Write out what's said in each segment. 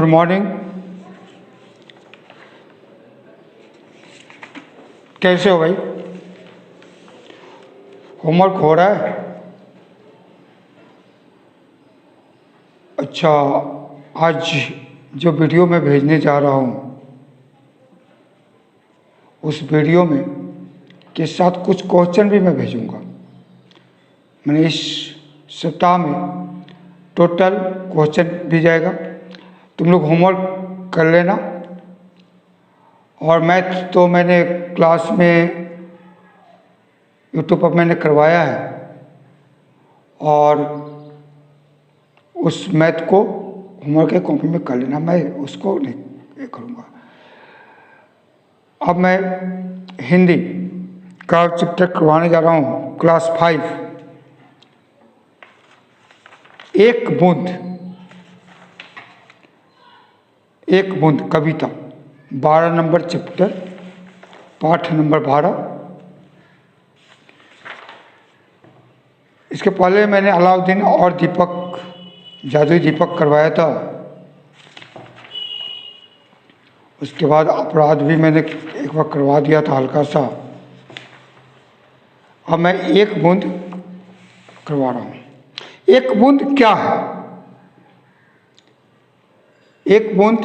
Good morning. कैसे हो भाई? होमवर्क हो रहा है? अच्छा, आज जो वीडियो मैं भेजने जा रहा हूँ उस वीडियो में के साथ कुछ क्वेश्चन भी मैं भेजूंगा। मैंने इस सप्ताह में टोटल क्वेश्चन भी जाएगा। तुम लोग होमवर्क कर लेना। और मैथ तो मैंने क्लास में यूट्यूब पर मैंने करवाया है और उस मैथ को होमवर्क के कॉपी में कर लेना, मैं उसको नहीं करूँगा। अब मैं हिंदी का चैप्टर करवाने जा रहा हूँ, क्लास 5। एक बूंद, एक बूंद कविता, 12 नंबर चैप्टर, पाठ नंबर 12। इसके पहले मैंने अलाउद्दीन और दीपक, जादुई दीपक करवाया था। उसके बाद अपराध भी मैंने एक बार करवा दिया था हल्का सा। अब मैं एक बूंद करवा रहा हूँ। एक बूंद क्या है? एक बूंद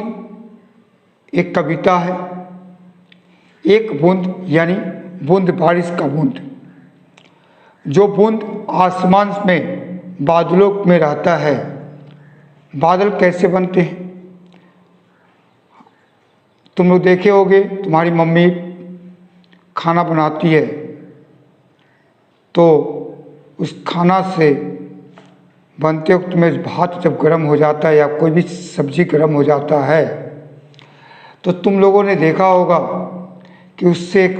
एक कविता है। एक बूंद यानी बूंद बारिश का बूंद। जो बूंद आसमान में बादलों में रहता है। बादल कैसे बनते हैं? तुम लोग देखे होगे, तुम्हारी मम्मी खाना बनाती है तो उस खाना से बनते वक्त में भात जब गर्म हो जाता है या कोई भी सब्जी गर्म हो जाता है तो तुम लोगों ने देखा होगा कि उससे एक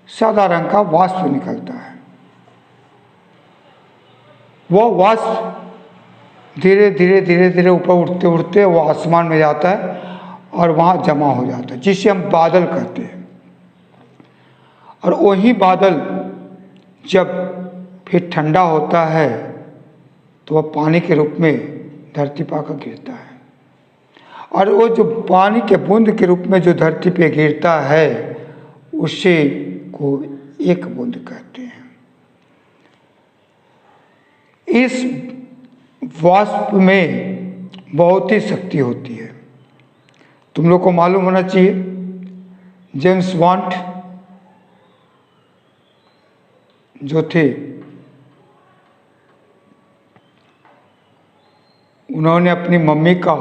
सादा रंग का वाष्प निकलता है। वो वाष्प धीरे धीरे धीरे धीरे ऊपर उठते उठते वो आसमान में जाता है और वहाँ जमा हो जाता है, जिसे हम बादल कहते हैं। और वही बादल जब फिर ठंडा होता है तो वह पानी के रूप में धरती पर आकर गिरता है। और वो जो पानी के बूंद के रूप में जो धरती पे गिरता है उसे को एक बूंद कहते हैं। इस वाष्प में बहुत ही शक्ति होती है। तुम लोग को मालूम होना चाहिए, जेम्स बॉन्ड जो थे उन्होंने अपनी मम्मी का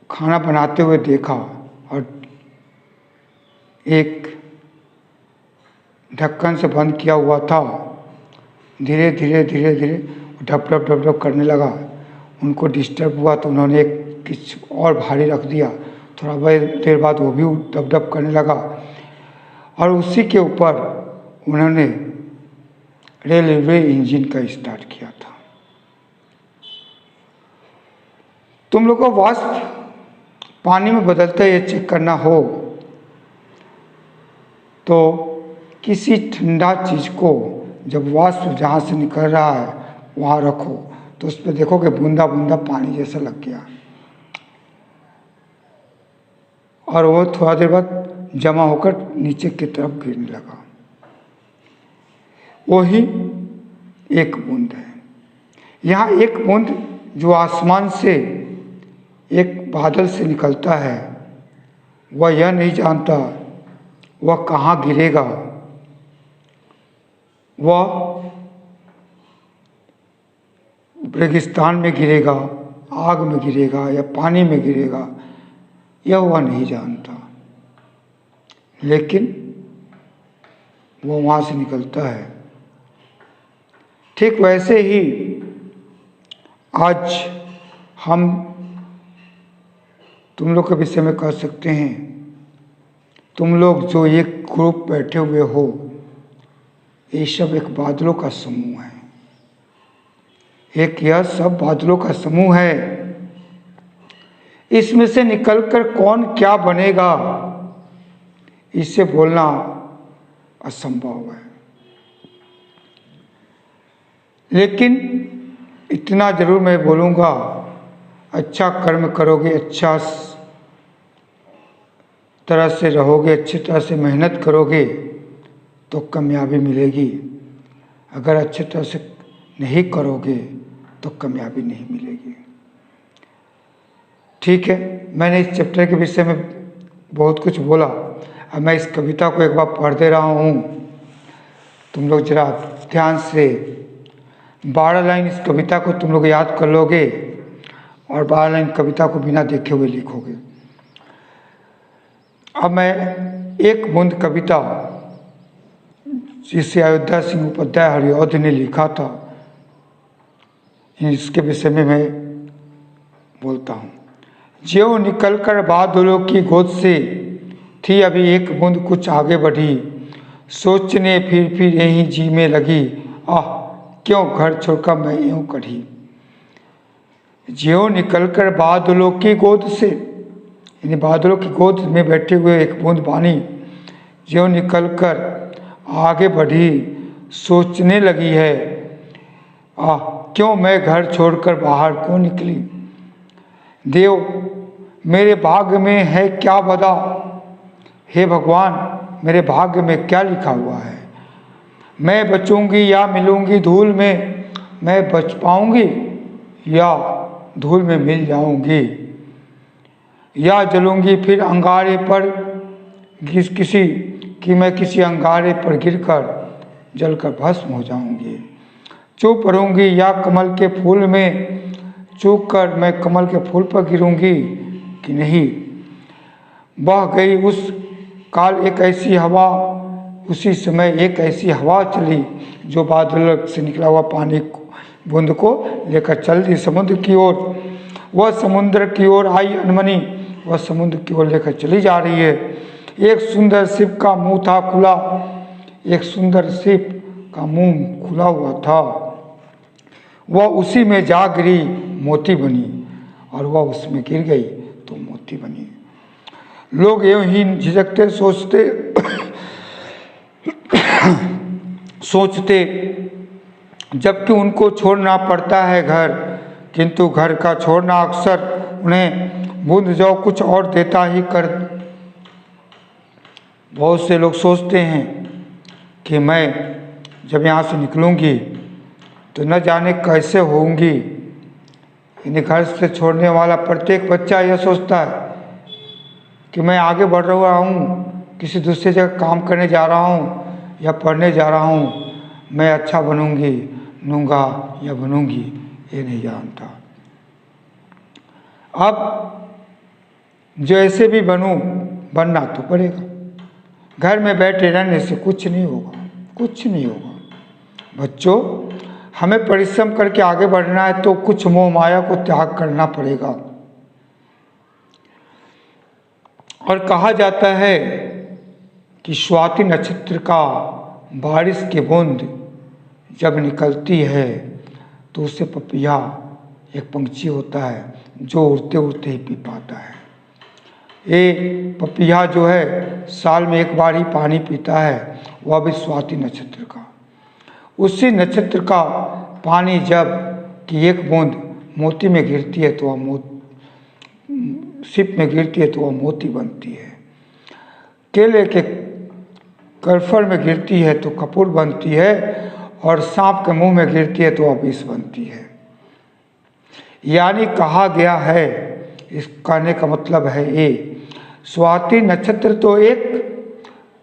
खाना बनाते हुए देखा और एक ढक्कन से बंद किया हुआ था। धीरे धीरे धीरे धीरे ढप ढप ढप ढप करने लगा। उनको डिस्टर्ब हुआ तो उन्होंने एक कुछ और भारी रख दिया। थोड़ा देर बाद वो भी ढप ढप करने लगा और उसी के ऊपर उन्होंने रेलवे इंजन का स्टार्ट किया था। तुम लोग को वाष्प पानी में बदलते ये चेक करना हो तो किसी ठंडा चीज़ को जब वाष्प जहाँ से निकल रहा है वहाँ रखो तो उस पर देखो कि बूंदा बूंदा पानी जैसा लग गया और वो थोड़ा देर बाद जमा होकर नीचे की तरफ गिरने लगा। वही एक बूंद है। यहाँ एक बूंद जो आसमान से एक बादल से निकलता है वह यह नहीं जानता वह कहाँ गिरेगा। वह रेगिस्तान में गिरेगा, आग में गिरेगा या पानी में गिरेगा, यह वह नहीं जानता, लेकिन वो वहाँ से निकलता है। ठीक वैसे ही आज हम तुम लोग के विषय में कह सकते हैं, तुम लोग जो एक ग्रुप बैठे हुए हो ये सब एक बादलों का समूह है। एक यह सब बादलों का समूह है। इसमें से निकलकर कौन क्या बनेगा इससे बोलना असंभव है। लेकिन इतना ज़रूर मैं बोलूँगा, अच्छा कर्म करोगे, अच्छा तरह से रहोगे, अच्छी तरह से मेहनत करोगे तो कामयाबी मिलेगी। अगर अच्छी तरह से नहीं करोगे तो कामयाबी नहीं मिलेगी। ठीक है, मैंने इस चैप्टर के विषय में बहुत कुछ बोला। अब मैं इस कविता को एक बार पढ़ दे रहा हूँ, तुम लोग जरा ध्यान से 12 लाइन इस कविता को तुम लोग याद कर लोगे और 12 लाइन कविता को बिना देखे हुए लिखोगे। अब मैं एक बूंद कविता जिसे अयोध्या सिंह उपाध्याय हरिऔध ने लिखा था, इसके विषय में मैं बोलता हूँ। ज्यों निकलकर बादलों की गोद से थी अभी एक बूंद कुछ आगे बढ़ी, सोचने फिर यहीं जी में लगी, आह क्यों घर छोड़कर मैं यूं कढ़ी। ज्यों निकलकर बादलों की गोद से, यानी बादलों की गोद में बैठे हुए एक बूंद पानी ज्यों निकलकर आगे बढ़ी, सोचने लगी है, आह क्यों मैं घर छोड़कर बाहर क्यों निकली। देव मेरे भाग्य में है क्या बदा, हे भगवान मेरे भाग्य में क्या लिखा हुआ है। मैं बचूंगी या मिलूंगी धूल में, मैं बच पाऊंगी या धूल में मिल जाऊंगी, या जलूंगी फिर अंगारे पर किसी अंगारे पर गिरकर जलकर भस्म हो जाऊंगी। चुप रहूंगी या कमल के फूल में, चूक कर मैं कमल के फूल पर गिरूंगी कि नहीं। बह गई उस काल एक ऐसी हवा, उसी समय एक ऐसी हवा चली जो बादल से निकला हुआ पानी बूंद को लेकर चल दी समुद्र की ओर। वह समुद्र की ओर आई अनमनी, वह समुद्र की ओर लेकर चली जा रही है। एक सुंदर शिप का मुंह था खुला, एक सुंदर शिप का मुंह खुला हुआ था, वह उसी में जा गिरी मोती बनी, और वह उसमें गिर गई तो मोती बनी। लोग यूं ही झिझकते सोचते जबकि उनको छोड़ना पड़ता है घर, किंतु घर का छोड़ना अक्सर उन्हें बूंद जो कुछ और देता ही कर। बहुत से लोग सोचते हैं कि मैं जब यहाँ से निकलूँगी तो न जाने कैसे होंगी। इन्हें घर से छोड़ने वाला प्रत्येक बच्चा यह सोचता है कि मैं आगे बढ़ रहा हूँ, किसी दूसरी जगह काम करने जा रहा हूँ या पढ़ने जा रहा हूँ, मैं अच्छा बनूंगा या बनूंगी, ये नहीं जानता। अब जैसे भी बनूं, बनना तो पड़ेगा। घर में बैठे रहने से कुछ नहीं होगा, कुछ नहीं होगा। बच्चों, हमें परिश्रम करके आगे बढ़ना है तो कुछ मोह माया को त्याग करना पड़ेगा। और कहा जाता है कि स्वाति नक्षत्र का बारिश की बूंद जब निकलती है तो उससे पपिया एक पंछी होता है जो उड़ते उड़ते ही पी पाता है। ये पपिया जो है साल में एक बार ही पानी पीता है, वह भी स्वाति नक्षत्र का। उसी नक्षत्र का पानी जब कि एक बूंद मोती में गिरती है तो वह सिप में गिरती है तो वह मोती बनती है। केले के करफल में गिरती है तो कपूर बनती है, और सांप के मुंह में गिरती है तो वह विष बनती है। यानी कहा गया है, इस कहने का मतलब है ये, स्वाति नक्षत्र तो एक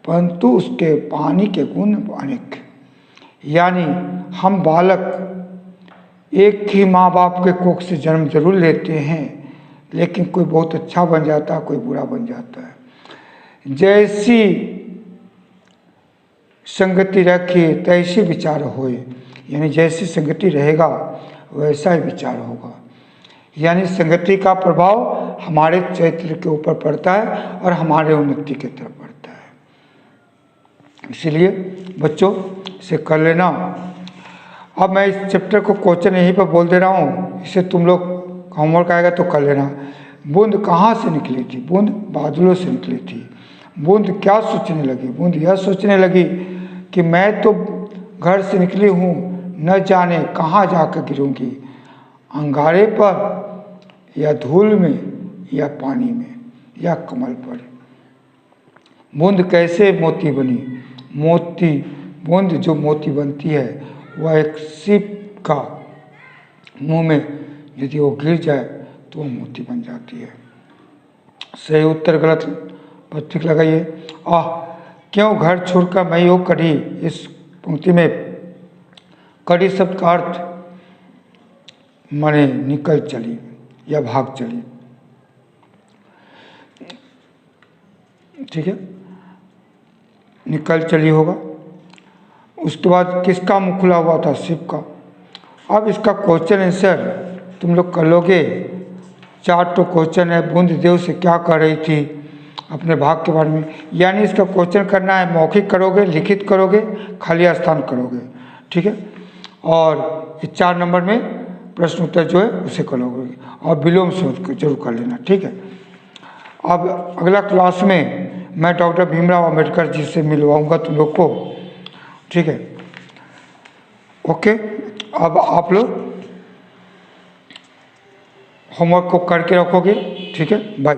परंतु उसके पानी के गुण अनेक। यानी हम बालक एक ही माँ बाप के कोख से जन्म जरूर लेते हैं, लेकिन कोई बहुत अच्छा बन जाता है, कोई बुरा बन जाता है। जैसी संगति रखिए तैसी विचार होए, यानी जैसी संगति रहेगा वैसा ही विचार होगा। यानी संगति का प्रभाव हमारे चरित्र के ऊपर पड़ता है और हमारे उन्नति की तरफ पड़ता है। इसीलिए बच्चों इसे कर लेना। अब मैं इस चैप्टर को क्वेश्चन यहीं पर बोल दे रहा हूँ, इसे तुम लोग होमवर्क आएगा तो कर लेना। बूंद कहाँ से निकली थी? बूंद बादलों से निकली थी। बूंद क्या सोचने लगी? बूंद यह सोचने लगी कि मैं तो घर से निकली हूँ, न जाने कहाँ जाकर गिरूंगी, अंगारे पर या धूल में या पानी में या कमल पर। बूंद कैसे मोती बनी? मोती बूंद जो मोती बनती है वह एक सीप का मुंह में यदि वो गिर जाए तो वो मोती बन जाती है। सही उत्तर गलत पर टिक लगाइए। क्यों घर छोड़कर मैं यो कढ़ी? इस पंक्ति में कढ़ी शब्द का अर्थ माने निकल चली या भाग चली। ठीक है, निकल चली होगा। उसके बाद किसका मुंह खुला हुआ था? शिव का। अब इसका क्वेश्चन आंसर तुम लोग कर लोगे। 4 तो क्वेश्चन है। बूंद देव से क्या कह रही थी अपने भाग के बारे में, यानी इसका क्वेश्चन करना है। मौखिक करोगे, लिखित करोगे, खाली स्थान करोगे। ठीक है, और इस 4 नंबर में प्रश्न उत्तर जो है उसे करोगे और विलोम से जरूर कर लेना। ठीक है, अब अगला क्लास में मैं डॉक्टर भीमराव अंबेडकर जी से मिलवाऊंगा तुम लोग को। ठीक है, ओके। अब आप लोग होमवर्क को करके रखोगे। ठीक है, बाय।